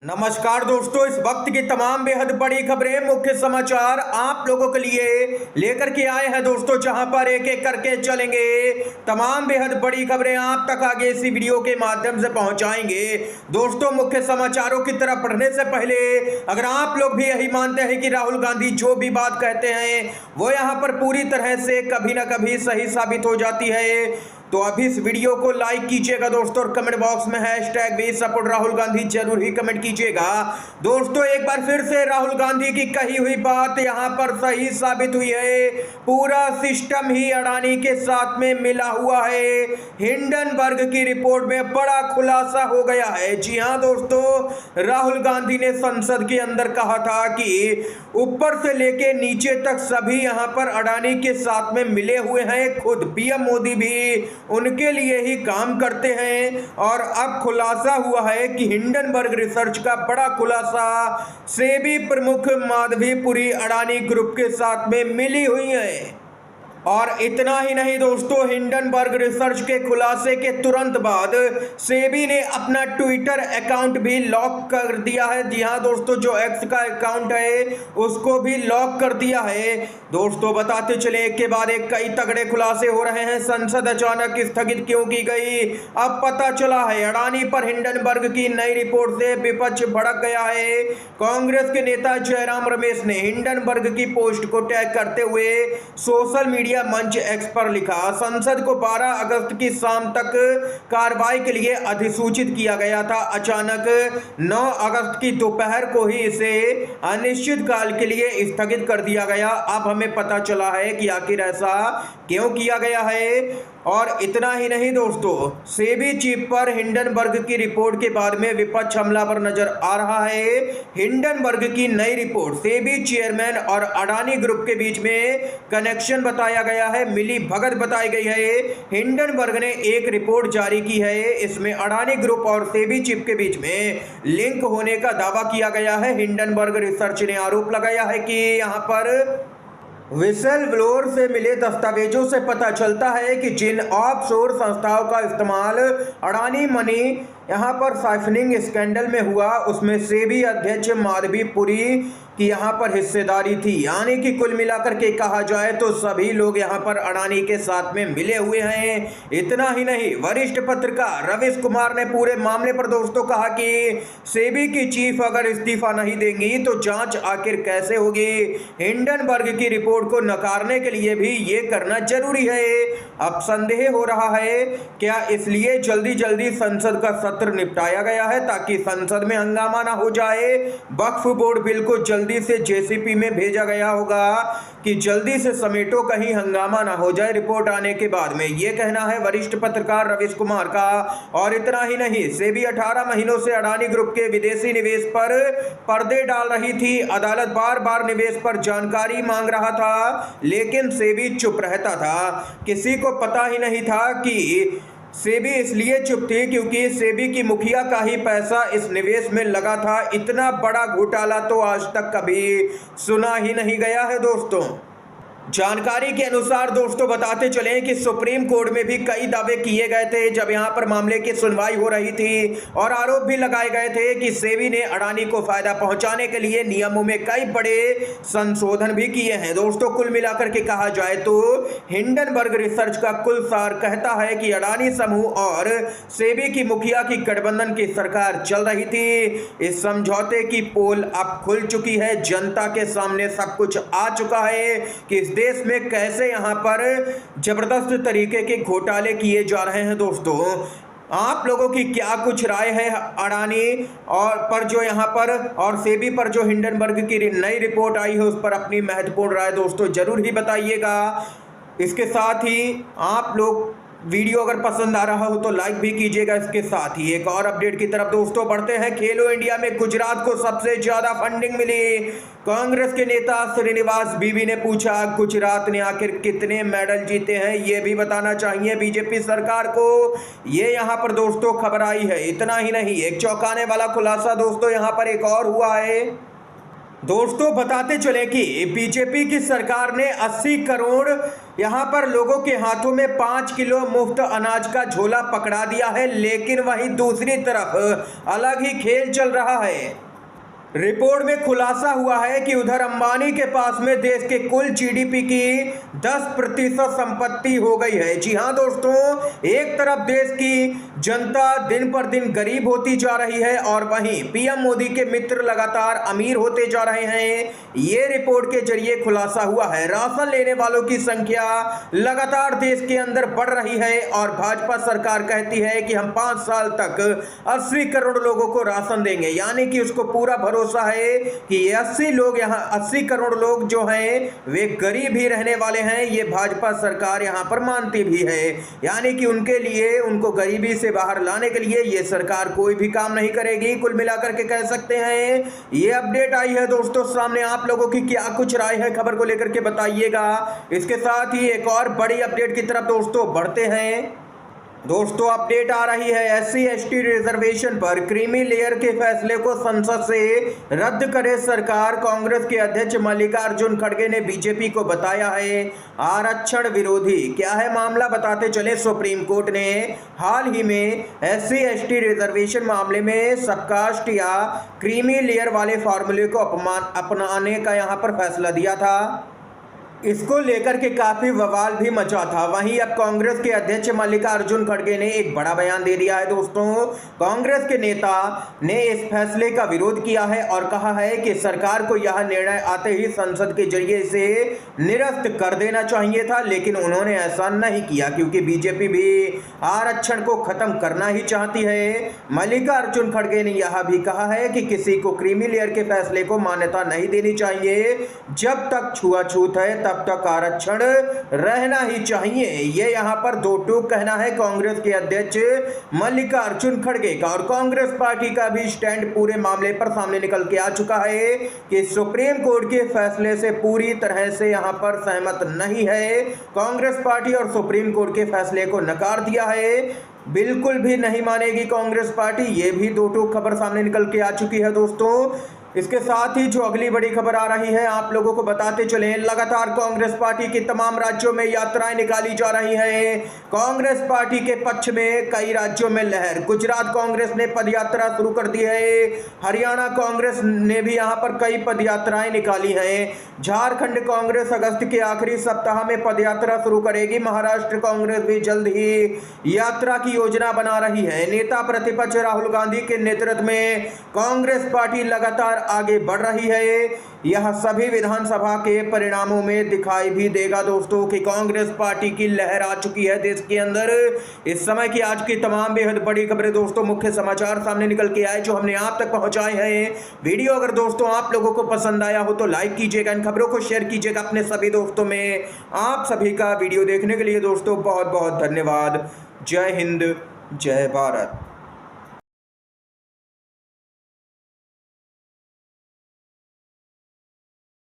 नमस्कार दोस्तों, इस वक्त की तमाम बेहद बड़ी खबरें, मुख्य समाचार आप लोगों के लिए लेकर के आए हैं दोस्तों, जहां पर एक एक करके चलेंगे। तमाम बेहद बड़ी खबरें आप तक आगे इसी वीडियो के माध्यम से पहुंचाएंगे। दोस्तों, मुख्य समाचारों की तरफ बढ़ने से पहले अगर आप लोग भी यही मानते हैं कि राहुल गांधी जो भी बात कहते हैं वो यहां पर पूरी तरह से कभी ना कभी सही साबित हो जाती है, तो अभी इस वीडियो को लाइक कीजिएगा दोस्तों, और कमेंट बॉक्स में #वी सपोर्ट राहुल गांधी जरूर ही कमेंट कीजिएगा। दोस्तों, एक बार फिर से राहुल गांधी की कही हुई बात यहां पर सही साबित हुई है। पूरा सिस्टम ही अडानी के साथ में मिला हुआ है। हिंडनबर्ग की रिपोर्ट में बड़ा खुलासा हो गया है। जी हां दोस्तों, राहुल गांधी ने संसद के अंदर कहा था कि ऊपर से लेके नीचे तक सभी यहां पर अडानी के साथ में मिले हुए हैं। खुद पीएम मोदी भी उनके लिए ही काम करते हैं। और अब खुलासा हुआ है कि हिंडनबर्ग रिसर्च का बड़ा खुलासा सेबी प्रमुख माधवीपुरी अडानी ग्रुप के साथ में मिली हुई है। और इतना ही नहीं दोस्तों, हिंडनबर्ग रिसर्च के खुलासे के तुरंत बाद सेबी ने अपना ट्विटर अकाउंट भी लॉक कर दिया है। जी हां दोस्तों, जो एक्स का अकाउंट है उसको भी लॉक कर दिया है। दोस्तों, बताते चले एक के बाद एक कई तगड़े खुलासे हो रहे हैं। संसद अचानक स्थगित क्यों की गई, अब पता चला है। अडानी पर हिंडनबर्ग की नई रिपोर्ट से विपक्ष भड़क गया है। कांग्रेस के नेता जयराम रमेश ने हिंडनबर्ग की पोस्ट को टैग करते हुए सोशल मीडिया मंच एक्स पर लिखा, संसद को 12 अगस्त की शाम तक कार्रवाई के लिए अधिसूचित किया गया था। अचानक 9 अगस्त की दोपहर को ही इसे अनिश्चित काल के लिए स्थगित कर दिया गया। अब हमें पता चला है कि आखिर ऐसा क्यों किया गया है। और इतना ही नहीं दोस्तों, सेबी चीफ पर हिंडनबर्ग की रिपोर्ट के बाद में विपक्ष हमलावर नजर आ रहा है। हिंडनबर्ग की नई रिपोर्ट सेबी चेयरमैन और अडानी ग्रुप के बीच में कनेक्शन बताया गया है, मिली भगत बताई गई है। हिंडनबर्ग ने एक रिपोर्ट जारी की है, इसमें अडानी ग्रुप और सेबी चीफ के बीच में लिंक होने का दावा किया गया है। हिंडनबर्ग रिसर्च ने आरोप लगाया है कि यहां पर विसल ब्लोअर से मिले दस्तावेजों से पता चलता है कि जिन ऑफशोर संस्थाओं का इस्तेमाल अडानी मनी यहां पर साइफनिंग स्कैंडल में हुआ, उसमें सेबी अध्यक्ष माधवीपुरी की यहां पर हिस्सेदारी थी। यानी कि कुल मिलाकर के कहा जाए तो सभी लोग यहां पर अडानी के साथ में मिले हुए हैं। इतना ही नहीं, वरिष्ठ पत्रकार रवीश कुमार ने पूरे मामले पर दोस्तों कहा कि सेबी की चीफ अगर इस्तीफा नहीं देंगी तो जांच आखिर कैसे होगी। हिंडनबर्ग की रिपोर्ट को नकारने के लिए भी ये करना जरूरी है। अब संदेह हो रहा है क्या इसलिए जल्दी जल्दी संसद का सत्र निपटाया गया है ताकि संसद में हंगामा ना हो जाए। वक्फ बोर्ड बिल को जल्दी से जेसीपी में भेजा गया होगा कि जल्दी से समेटो, कहीं हंगामा ना हो जाए रिपोर्ट आने के बाद में, ये कहना है वरिष्ठ पत्रकार रवीश कुमार का। और इतना ही नहीं, सेबी 18 महीनों से अडानी ग्रुप के विदेशी निवेश पर पर्दे डाल रही थी। अदालत बार बार निवेश पर जानकारी मांग रहा था, लेकिन सेबी चुप रहता था। किसी को पता ही नहीं था कि सेबी इसलिए चुप थी क्योंकि सेबी की मुखिया का ही पैसा इस निवेश में लगा था। इतना बड़ा घोटाला तो आज तक कभी सुना ही नहीं गया है दोस्तों। जानकारी के अनुसार दोस्तों बताते चले कि सुप्रीम कोर्ट में भी कई दावे किए गए थे जब यहां पर मामले की सुनवाई हो रही थी, और आरोप भी लगाए गए थे कि सेबी ने अडानी को फायदा पहुंचाने के लिए नियमों में कई बड़े संशोधन भी किए हैं। दोस्तों, कुल मिलाकर के कहा जाए तो हिंडनबर्ग रिसर्च का कुल सार कहता है कि अडानी समूह और सेबी की मुखिया की गठबंधन की सरकार चल रही थी। इस समझौते की पोल अब खुल चुकी है, जनता के सामने सब कुछ आ चुका है कि देश में कैसे यहां पर जबरदस्त तरीके के घोटाले किए जा रहे हैं। दोस्तों, आप लोगों की क्या कुछ राय है अडानी और पर जो यहां पर और सेबी पर जो हिंडनबर्ग की नई रिपोर्ट आई है उस पर अपनी महत्वपूर्ण राय दोस्तों जरूर ही बताइएगा। इसके साथ ही आप लोग वीडियो अगर पसंद आ रहा हो तो लाइक भी कीजिएगा। इसके साथ ही एक और अपडेट की तरफ दोस्तों बढ़ते हैं। खेलो इंडिया में गुजरात को सबसे ज्यादा फंडिंग मिली। कांग्रेस के नेता श्रीनिवास बीवी ने पूछा, गुजरात ने आखिर कितने मेडल जीते हैं ये भी बताना चाहिए बीजेपी सरकार को। ये यहां पर दोस्तों खबर आई है। इतना ही नहीं, एक चौंकाने वाला खुलासा दोस्तों यहां पर एक और हुआ है। दोस्तों बताते चले कि बीजेपी की सरकार ने 80 करोड़ यहां पर लोगों के हाथों में 5 किलो मुफ्त अनाज का झोला पकड़ा दिया है, लेकिन वहीं दूसरी तरफ अलग ही खेल चल रहा है। रिपोर्ट में खुलासा हुआ है कि उधर अंबानी के पास में देश के कुल जीडीपी की 10% संपत्ति हो गई है। जी हां दोस्तों, एक तरफ देश की जनता दिन पर दिन गरीब होती जा रही है और वहीं पीएम मोदी के मित्र लगातार अमीर होते जा रहे हैं। ये रिपोर्ट के जरिए खुलासा हुआ है। राशन लेने वालों की संख्या लगातार देश के अंदर बढ़ रही है और भाजपा सरकार कहती है कि हम 5 साल तक 80 करोड़ लोगों को राशन देंगे, यानी कि उसको पूरा भरोसा है कि 80 करोड़ लोग जो हैं वे गरीब ही रहने वाले हैं। ये भाजपा सरकार यहां पर मानती भी है, यानी कि उनके लिए, उनको गरीबी से बाहर लाने के लिए ये सरकार कोई भी काम नहीं करेगी। कुल मिलाकर के कह सकते हैं ये अपडेट आई है दोस्तों सामने। आप लोगों की क्या कुछ राय है, खबर को लेकर के बताइएगा। इसके साथ ही एक और बड़ी अपडेट की तरफ दोस्तों बढ़ते हैं। दोस्तों अपडेट आ रही है SC ST रिजर्वेशन पर क्रीमी लेयर के फैसले को संसद से रद्द करे सरकार। कांग्रेस के अध्यक्ष मल्लिकार्जुन खड़गे ने बीजेपी को बताया है आरक्षण विरोधी। क्या है मामला, बताते चले। सुप्रीम कोर्ट ने हाल ही में SC ST रिजर्वेशन मामले में सबकास्ट या क्रीमी लेयर वाले फार्मूले को अपनाने का यहां पर फैसला दिया था। इसको लेकर के काफी बवाल भी मचा था। वहीं अब कांग्रेस के अध्यक्ष मल्लिकार्जुन खड़गे ने एक बड़ा बयान दे दिया है दोस्तों। कांग्रेस के नेता ने इस फैसले का विरोध किया है और कहा है कि सरकार को यह निर्णय आते ही संसद के जरिए इसे निरस्त कर देना चाहिए था, लेकिन उन्होंने ऐसा नहीं किया क्योंकि बीजेपी भी आरक्षण को खत्म करना ही चाहती है। मल्लिकार्जुन खड़गे ने यह भी कहा है कि किसी को क्रीमी लेयर के फैसले को मान्यता नहीं देनी चाहिए। जब तक छुआछूत है तब तक आरक्षण रहना ही चाहिए। ये यहां पर दो टूक कहना है कांग्रेस के अध्यक्ष मल्लिकार्जुन खड़गे का। और कांग्रेस पार्टी का भी स्टैंड पूरे मामले पर सामने निकल के आ चुका है कि सुप्रीम कोर्ट के फैसले से पूरी तरह से यहां पर सहमत नहीं है। कांग्रेस पार्टी और सुप्रीम कोर्ट के फैसले को नकार दिया है, बिल्कुल भी नहीं मानेगी कांग्रेस पार्टी। ये भी दो टूक खबर सामने निकल के आ चुकी है दोस्तों। इसके साथ ही जो अगली बड़ी खबर आ रही है आप लोगों को बताते चलें। लगातार कांग्रेस पार्टी की तमाम राज्यों में यात्राएं निकाली जा रही हैं। कांग्रेस पार्टी के पक्ष में कई राज्यों में लहर। गुजरात कांग्रेस ने पदयात्रा शुरू कर दी है। हरियाणा कांग्रेस ने भी यहां पर कई पदयात्राएं निकाली हैं। झारखंड कांग्रेस अगस्त के आखिरी सप्ताह में पदयात्रा शुरू करेगी। महाराष्ट्र कांग्रेस भी जल्द ही यात्रा की योजना बना रही है। नेता प्रतिपक्ष राहुल गांधी के नेतृत्व में कांग्रेस पार्टी लगातार आगे बढ़ रही है। यह सभी विधानसभा के परिणामों में दिखाई भी देगा दोस्तों कि कांग्रेस पार्टी की लहर आ चुकी है देश के अंदर। इस समय की आज की तमाम बेहद बड़ी खबरें दोस्तों, मुख्य समाचार सामने निकल के आए जो हमने आप तक पहुंचाए हैं। वीडियो अगर दोस्तों आप लोगों को पसंद आया हो तो लाइक कीजिएगा, इन खबरों को शेयर कीजिएगा अपने सभी दोस्तों में। आप सभी का वीडियो देखने के लिए दोस्तों बहुत बहुत धन्यवाद। जय हिंद, जय भारत।